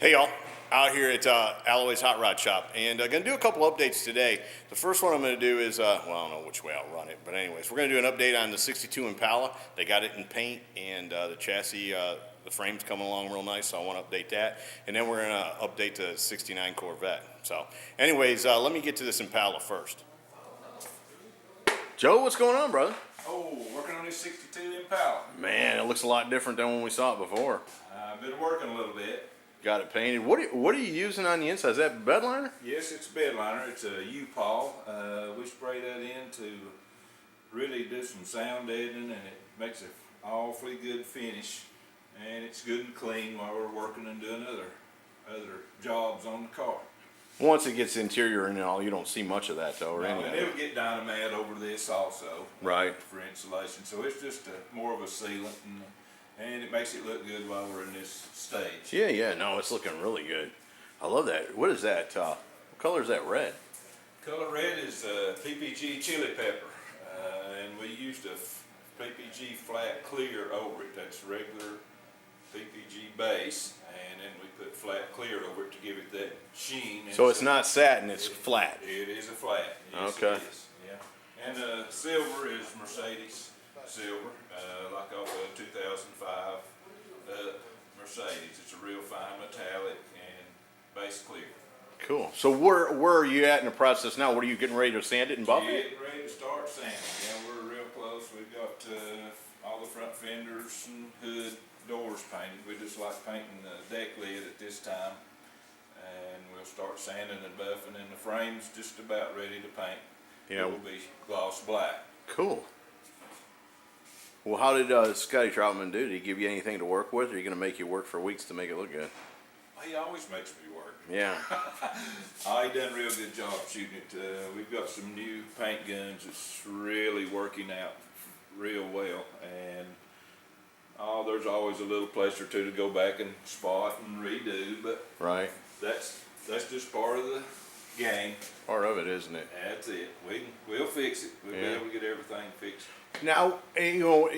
Hey y'all, out here at Alloway's Hot Rod Shop, and I'm gonna do a couple updates today. The first one I'm gonna do is, well, I don't know which way I'll run it, but anyways, we're gonna do an update on the 62 Impala. They got it in paint, and the chassis, the frame's coming along real nice, so I wanna update that. And then we're gonna update the 69 Corvette. So anyways, let me get to this Impala first. Joe, what's going on, brother? Oh, working on this 62 Impala. Man, it looks a lot different than when we saw it before. I've been working a little bit. Got it painted. What are you using on the inside? Is that bed liner? Yes, it's a bed liner. It's a U-Paul. We spray that in to really do some sound deadening, and it makes an awfully good finish. And it's good and clean while we're working and doing other jobs on the car. Once it gets interior and all, you don't see much of that though, or No, any of and it. it'll get dynamite over this also. Right. For insulation. So it's just more of a sealant, and it makes it look good while we're in this stage. Yeah, no, it's looking really good. I love that. What is that? What color is that red? Color red is PPG chili pepper, and we used a PPG flat clear over it. That's regular PPG base, and then we put flat clear over it to give it that sheen. So it's not satin, it's flat. It is a flat. Yes, Okay. It is. Yeah. And silver is Mercedes silver, like off a 2005 Mercedes. It's a real fine metallic and base clear. Cool. So where are you at in the process now? What are you getting ready to sand it and buff it? Getting ready to start sanding. Yeah, we're real close. We've got all the front fenders and hood doors painted. We just like painting the deck lid at this time, and we'll start sanding and buffing, and the frame's just about ready to paint. Yeah. It will be gloss black. Cool. Well, how did Scotty Troutman do? Did he give you anything to work with, or are you going to make you work for weeks to make it look good? He always makes me work. Yeah. He done a real good job shooting it. We've got some new paint guns that's really working out real well, and there's always a little place or two to go back and spot and redo, but Right. that's just part of the game. Part of it, isn't it? That's it. We'll fix it. We'll be able to get everything fixed. Now, you know,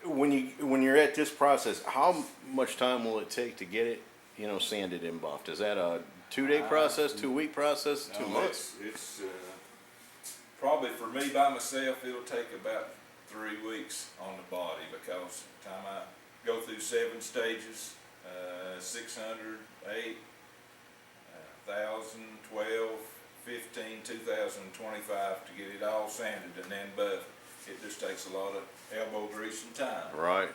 when you're at this process, how much time will it take to get it, sanded and buffed? Is that a 2-day process, 2-week process, 2 months? It's probably, for me by myself, it'll take about 3 weeks on the body, because the time I go through 7 stages, 600, 8, 1,000, 12, 15, 2,025 to get it all sanded and then buffed. It just takes a lot of elbow grease and time. Right.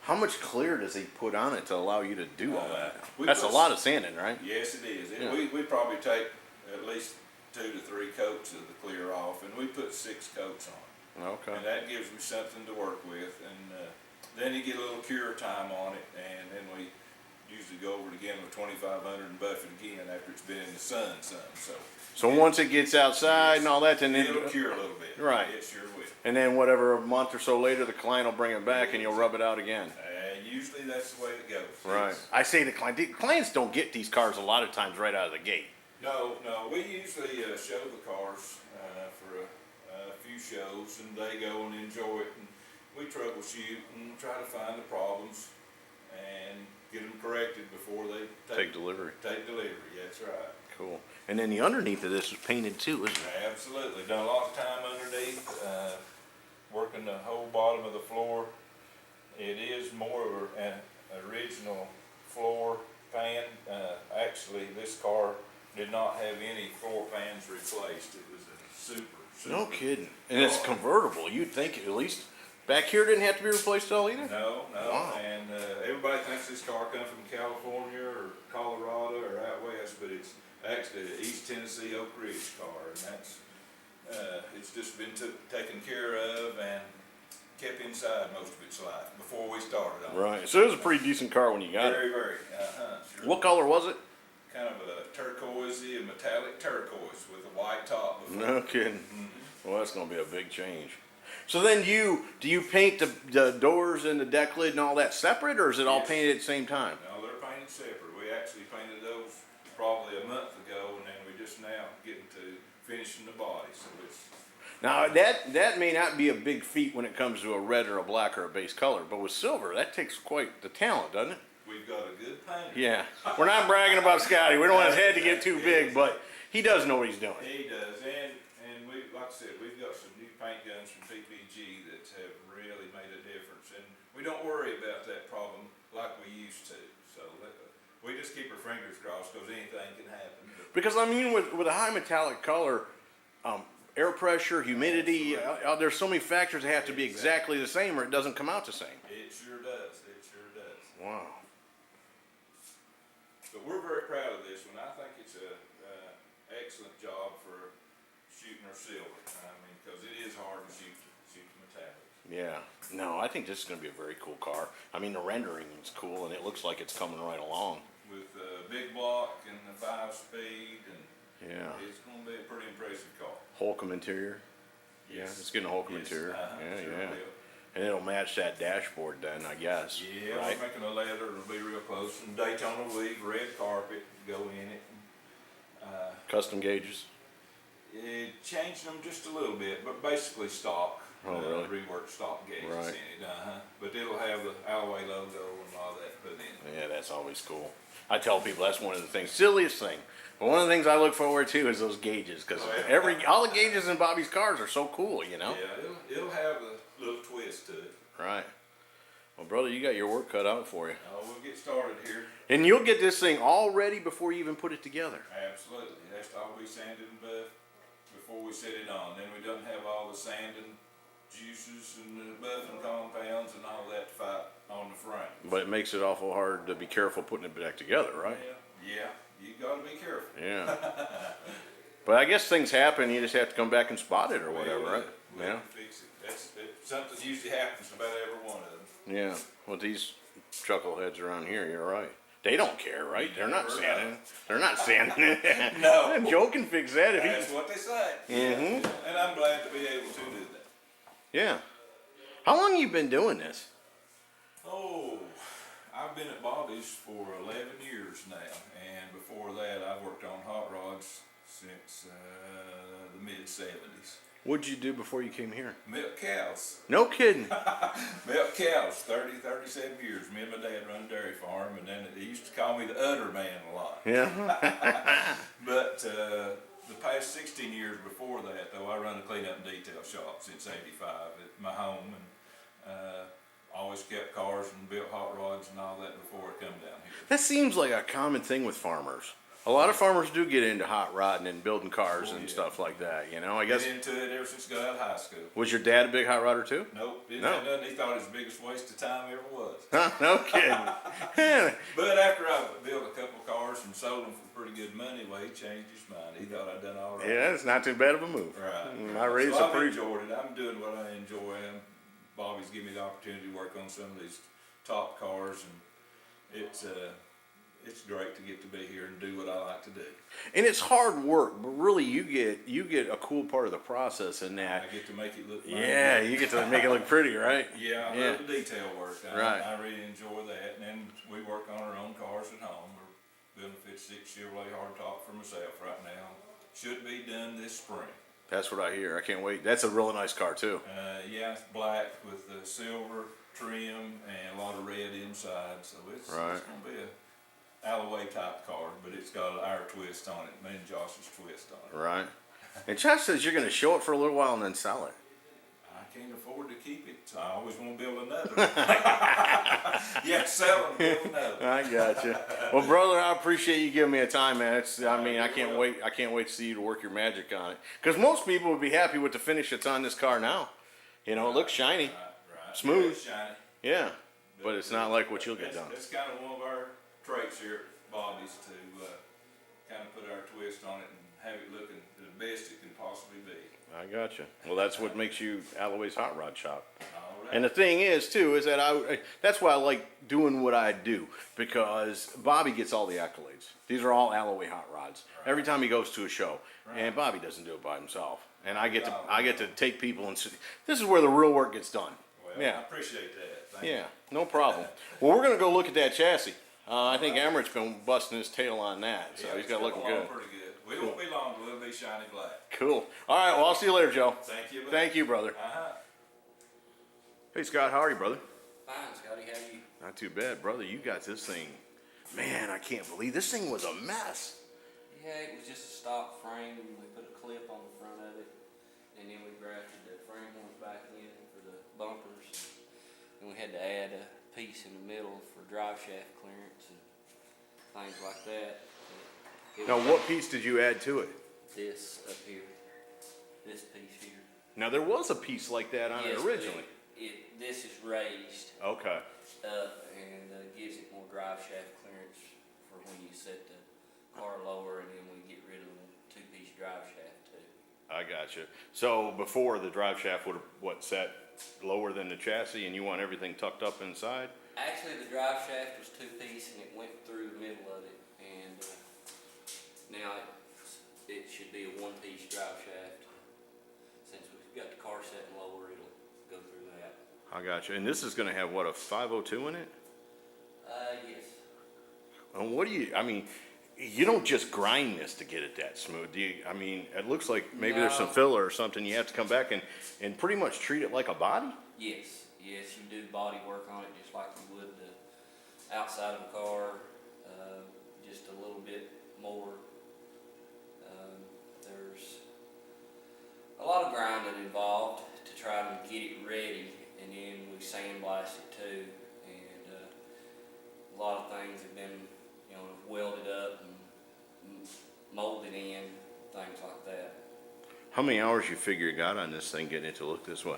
How much clear does he put on it to allow you to do all that? we That's a put- lot of sanding, right? Yes, it is. Yeah. We probably take at least 2 to 3 coats of the clear off, and we put 6 coats on. Okay. And that gives me something to work with, and then you get a little cure time on it, and then we usually go over it again with 2,500 and buff it again after it's been in the sun some. So once it gets outside and all that, then It'll cure a little bit. Right. It sure will. and then whatever a month or so later, the client will bring it back and you'll rub it out again. Usually that's the way it goes. Right. I say the clients don't get these cars a lot of times right out of the gate. No, we usually show the cars for a few shows, and they go and enjoy it, and we troubleshoot and try to find the problems and get them corrected before they Take delivery. Take delivery, that's right. Cool. And then the underneath of this is painted too, isn't it? Absolutely. Done a lot of time underneath, working the whole bottom of the floor. It is more of an original floor pan. Actually, this car did not have any floor pans replaced. It was a super. No kidding. And it's convertible. You'd think at least back here didn't have to be replaced at all either? No. Wow. And everybody thinks this car comes from California or Colorado or out west, but it's actually an East Tennessee Oak Ridge car, and that's it's just been taken care of and kept inside most of its life before we started on it. Right. So it was a pretty decent car when you got it. Very. Sure. What color was it? Kind of a turquoisey, a metallic turquoise with a white top. No kidding. Well, that's going to be a big change. So then do you paint the doors and the deck lid and all that separate, or is it all Yes. painted at the same time? No, they're painted separate. We actually painted those probably a month ago, and then we just now getting to finishing the body. So it's Now that may not be a big feat when it comes to a red or a black or a base color, but with silver, that takes quite the talent, doesn't it? we we've got a good painter. Yeah, we're not bragging about Scotty. We don't want his head to get too big, but he does know what he's doing. He does, and we, like I said, we've got some new paint guns from PPG that have really made a difference, and we don't worry about that problem like we used to. So we just keep our fingers crossed because anything can happen. Because I mean, with a high metallic color, air pressure, humidity, there's so many factors that have to be exactly the same, or it doesn't come out the same. It sure does. It sure does. Wow. But we're very proud of this one. I think it's a excellent job for shooting our silver. I mean, because it is hard to shoot metallic. Yeah. No, I think this is going to be a very cool car. I mean, the rendering is cool, and it looks like it's coming right along. With the big block and the 5-speed, and Yeah. it's going to be a pretty impressive car. Holcomb interior. Yeah, Yes. it's getting a Holcomb Yes, interior. Yeah, sure yeah. will. And it'll match that dashboard then, I guess. Yeah, Right? we're making a leather. It'll be real close. And Daytona wig, red carpet, go in it. Custom gauges. It changed them just a little bit, but basically stock. Oh, really? Reworked stock gauges Right. in it. But it'll have the Alloway logo and all that put in it. Yeah, that's always cool. I tell people that's one of the things, silliest thing. But one of the things I look forward to is those gauges, because Oh, yeah. all the gauges in Bobby's cars are so cool, you know? Yeah, it'll have a little twist to it. Right. Well, brother, you got your work cut out for you. We'll get started here. And you'll get this thing all ready before you even put it together. Absolutely. That's all be sanded and buffed before we set it on. Then we don't have all the sanding juices and the buffing compounds and all that to fight on the frame. But it makes it awful hard to be careful putting it back together, right? Yeah, you gotta be careful. Yeah. But I guess things happen, you just have to come back and spot it or whatever, right? We'll Yeah. fix it. That's something usually happens to about every one of them. Yeah. Well, these chuckleheads around here, you're right. They don't care, right? They're not sanding. They're not sanding it. No. Joe can fix that if That's he. what they say. Mhm. Yeah. And I'm glad to be able to do that. Yeah. How long you been doing this? Oh, I've been at Bobby's for 11 years now, and before that I've worked on hot rods since the mid-70s. What'd you do before you came here? Milk cows. No kidding. Milk cows, 37 years. Me and my dad run a dairy farm, and then they used to call me the udder man a lot. Yeah. But the past 16 years before that, though, I run a cleanup and detail shop since '85 at my home, and always kept cars and built hot rods and all that before I come down here. That seems like a common thing with farmers. A lot of farmers do get into hot rodding and building cars and yeah. stuff like that, you know, I guess. Been into it ever since I got out of high school. Was your dad a big hot rodder too? Nope, didn't No. have nothing. He thought it was the biggest waste of time ever was. No kidding. But after I built a couple cars and sold them for pretty good money, well, he changed his mind. He thought I'd done all right. Yeah, it's not too bad of a move. Right. I raised so a I've pretty. enjoyed it. I'm doing what I enjoy. Bobby's given me the opportunity to work on some of these top cars, and it's great to get to be here and do what I like to do. And it's hard work, but really you get a cool part of the process in that. I get to make it look fun. Yeah, you get to make it look pretty, right? Yeah, I love the detail work. Right. I really enjoy that. And then we work on our own cars at home. We're building a 56 Chevrolet hardtop for myself right now. Should be done this spring. That's what I hear. I can't wait. That's a really nice car too. Yeah, it's black with the silver trim and a lot of red inside. So it's going to be a Alloway type car, but it's got our twist on it, me and Josh's twist on it. Right. And Josh says you're going to show it for a little while and then sell it. I can't afford to keep it, so I always want to build another. Yeah, sell and build another. I got you. Well, brother, I appreciate you giving me a time, man. I can't wait. I can't wait to see you to work your magic on it. Because most people would be happy with the finish that's on this car now. You know, it looks shiny, Right. smooth. Yeah, it's shiny. Yeah, but it's not like what you'll get done. That's kind of one of our traits here at Bobby's to kind of put our twist on it and have it looking the best it can possibly be. I got you. Well, that's what makes you Alloway's Hot Rod Shop. All right. And the thing is, too, is that that's why I like doing what I do, because Bobby gets all the accolades. These are all Alloway hot rods. Right. Every time he goes to a show, Right. and Bobby doesn't do it by himself. And I get to take people and see, this is where the real work gets done. Well, I Yeah, appreciate that. Thank you. yeah, no problem. Well, we're gonna go look at that chassis. I think Emmerich has been busting his tail on that, so Yeah, he's it's got coming looking along good. pretty good. We won't be long, but we'll be shiny black. Cool. All right, well, I'll see you later, Joe. Thank you. Thank you, brother. Uh-huh. Hey, Scott, how are you, brother? Fine, Scotty, how you? Not too bad, brother. You got this thing. Man, I can't believe this thing was a mess. Yeah, it was just a stock frame, and we put a clip on the front of it, and then we grafted the frame ones back in for the bumpers, and we had to add a piece in the middle for drive shaft clearance and things like that. Now, what piece did you add to it? This up here, this piece here. Now, there was a piece like that on it Yes, originally. This is raised Okay. up and gives it more drive shaft clearance for when you set the car lower, and then we get rid of the two-piece drive shaft too. I got you. So before the drive shaft would have, sat lower than the chassis, and you want everything tucked up inside? Actually, the drive shaft was two-piece, and it went through the middle of it, and now it should be a one-piece drive shaft. Since we've got the car setting lower, it'll go through that. I got you. And this is going to have, what, a 502 in it? Yes. And what do you, I mean, you don't just grind this to get it that smooth, do you? I mean, it looks like maybe there's some No. filler or something. You have to come back and pretty much treat it like a body? Yes, you do body work on it just like you would the outside of a car, just a little bit more. There's a lot of grinding involved to try to get it ready, and then we sandblast it too. And a lot of things have been, welded up and molded in, things like that. How many hours you figure you got on this thing getting it to look this way?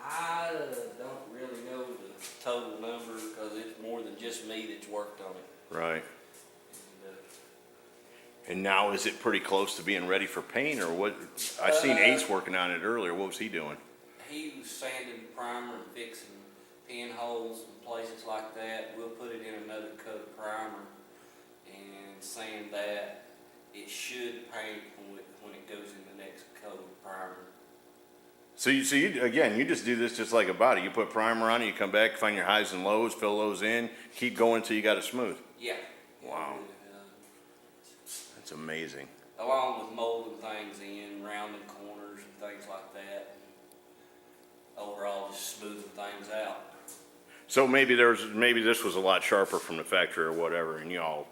I don't really know the total number because it's more than just me that's worked on it. Right. And, And now is it pretty close to being ready for paint, or what? I seen Ace working on it earlier. What was he doing? he was sanding primer and fixing pinholes and places like that. We'll put it in another coat of primer and sand that. It should paint when it goes in the next coat of primer. So you again, you just do this just like a body. You put primer on it, you come back, find your highs and lows, fill those in, keep going until you got it smooth. Yeah. Wow. That's amazing. Along with molding things in, rounding corners and things like that. Overall, just smoothing things out. So maybe this was a lot sharper from the factory or whatever, and you all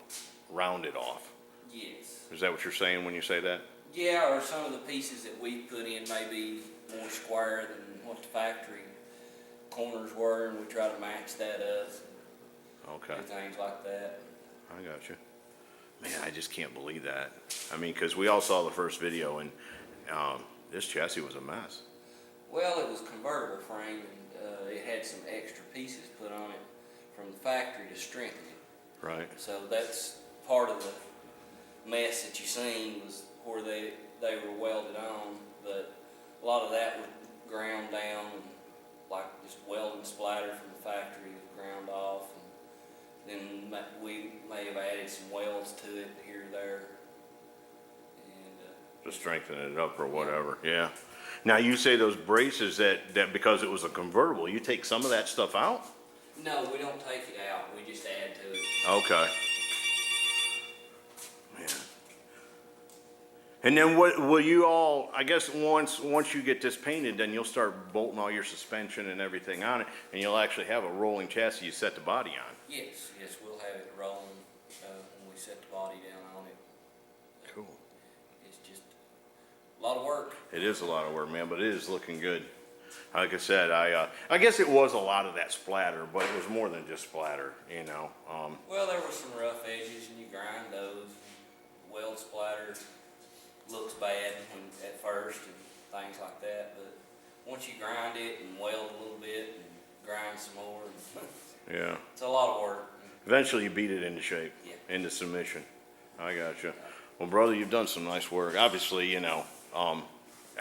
round it off. Yes. Is that what you're saying when you say that? Yeah, or some of the pieces that we put in may be more square than what the factory corners were, and we try to match that up. Okay. Do things like that. I got you. Man, I just can't believe that. I mean, because we all saw the first video, and this chassis was a mess. Well, it was convertible frame, and it had some extra pieces put on it from the factory to strengthen it. Right. So that's part of the mess that you seen was where they were welded on, but a lot of that was ground down, and like just welding splatter from the factory was ground off, and then we may have added some welds to it here or there. And To strengthen it up or whatever, yeah. Now, you say those braces that because it was a convertible, you take some of that stuff out? no, we don't take it out, we just add to it. Okay. Man. And then what will you all, I guess once you get this painted, then you'll start bolting all your suspension and everything on it, and you'll actually have a rolling chassis you set the body on. Yes, we'll have it rolling when we set the body down on it. Cool. It's just a lot of work. It is a lot of work, man, but it is looking good. Like I said, I guess it was a lot of that splatter, but it was more than just splatter, you know. Well, there were some rough edges, and you grind those. Weld splatter looks bad at first and things like that, but once you grind it and weld a little bit and grind some more, Yeah. it's a lot of work. Eventually you beat it into shape, Yeah. into submission. I gotcha. Well, brother, you've done some nice work. Obviously, you know,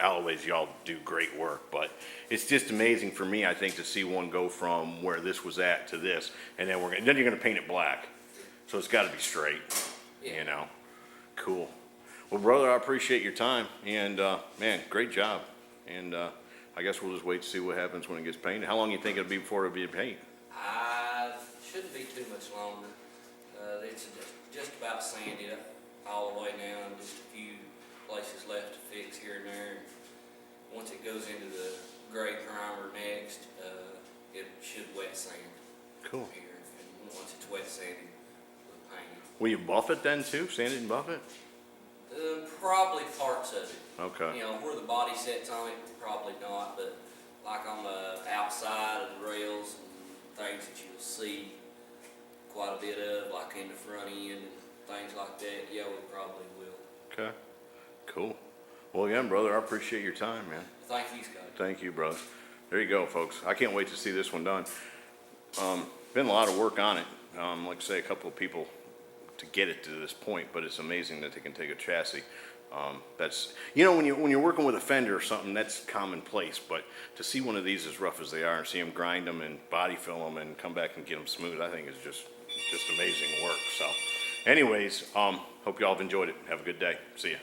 Alloways, y'all do great work, but it's just amazing for me, I think, to see one go from where this was at to this, and then then you're gonna paint it black. So it's gotta be straight, Yeah. you know? Cool. Well, brother, I appreciate your time, and, man, great job. And, I guess we'll just wait to see what happens when it gets painted. How long you think it'll be before it'll be painted? Shouldn't be too much longer. It's just about sanded up all the way now, and just a few places left to fix here and there. Once it goes into the gray primer next, it should wet sand. Cool. here, and once it's wet sanded, we'll paint it. Will you buff it then too? Sand it and buff it? Probably parts of it. Okay. You know, where the body sets on it, probably not, but like on the outside of the rails and things that you'll see quite a bit of, like in the front end and things like that, yeah, we probably will. Okay. Cool. Well, again, brother, I appreciate your time, man. Thank you, Scott. Thank you, brother. There you go, folks. I can't wait to see this one done. Been a lot of work on it. Like I say, a couple of people to get it to this point, but it's amazing that they can take a chassis. That's, you know, when you're working with a fender or something, that's commonplace. But to see one of these as rough as they are and see them grind them and body fill them and come back and get them smooth, I think is just amazing work. So, anyways, hope y'all have enjoyed it. Have a good day. See ya.